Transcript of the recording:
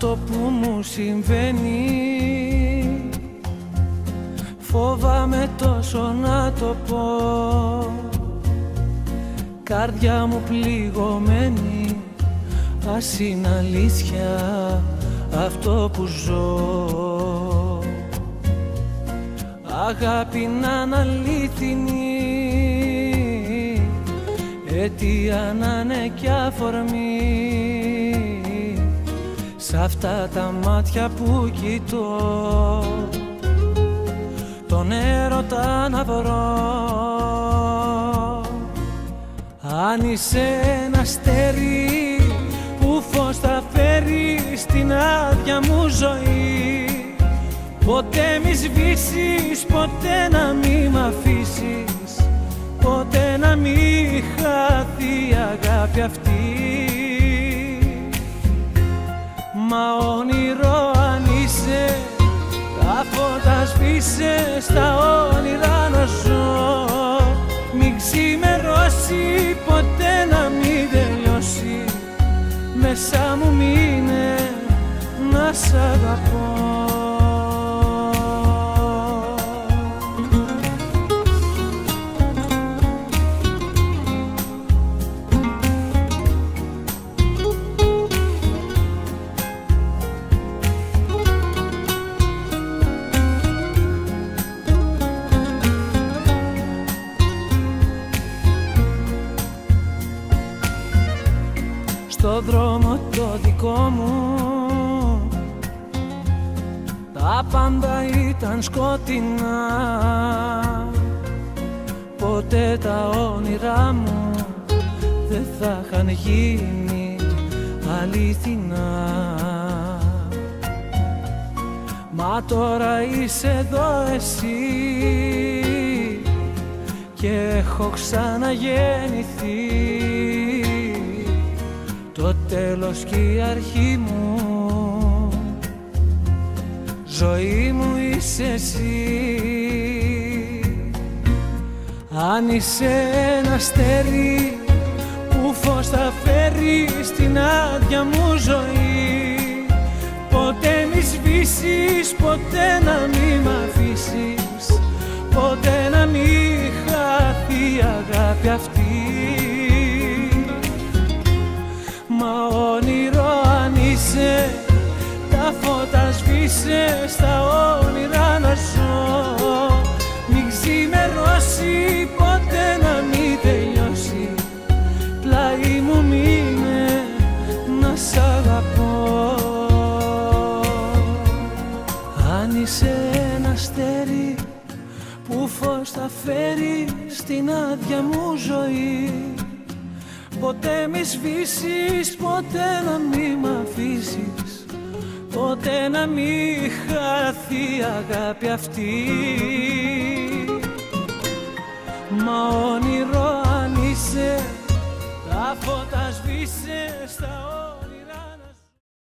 αυτό που μου συμβαίνει. Φοβάμαι τόσο να το πω, καρδιά μου πληγωμένη. Ας είναι αλήθεια αυτό που ζω, αγάπη να είναι αλήθινη, αιτία να είναι κι αφορμή. Σ' αυτά τα μάτια που κοιτώ, τον έρωτα να βρω. Αν είσαι ένα αστέρι που φως θα φέρει στην άδεια μου ζωή, ποτέ μη σβήσεις, ποτέ να μη μ' αφήσεις, ποτέ να μη χαθεί η αγάπη αυτή. Μα όνειρο αν είσαι, τα φώτα σβήσε, στα όνειρα να ζω. Μην ξημερώσει, ποτέ να μην τελειώσει, μέσα μου μείνε να σ' αγαπώ. Στο δρόμο το δικό μου τα πάντα ήταν σκοτεινά, ποτέ τα όνειρά μου δεν θα είχαν γίνει αληθινά. Μα τώρα είσαι εδώ εσύ και έχω ξαναγεννηθεί, το τέλος και η αρχή μου, ζωή μου είσαι εσύ. Αν είσαι ένα αστέρι που φως θα φέρει στην άδεια μου ζωή, ποτέ μη σβήσεις, ποτέ να μη μ' αφήσεις, ποτέ να μη χαθεί η αγάπη αυτή. Μα όνειρο αν είσαι, τα φώτα σβήσε, στα όνειρα να ζω. Μην ξημερώσει, ποτέ να μην τελειώσει, πλάι μου μείνε να σ' αγαπώ. Αν είσαι ένα αστέρι που φως θα φέρει στην άδεια μου ζωή, ποτέ μη σβήσεις, ποτέ να μη μ' αφήσεις, ποτέ να μη χαθεί η αγάπη αυτή. Μα όνειρο αν είσαι, τα φώτα σβήσε, στα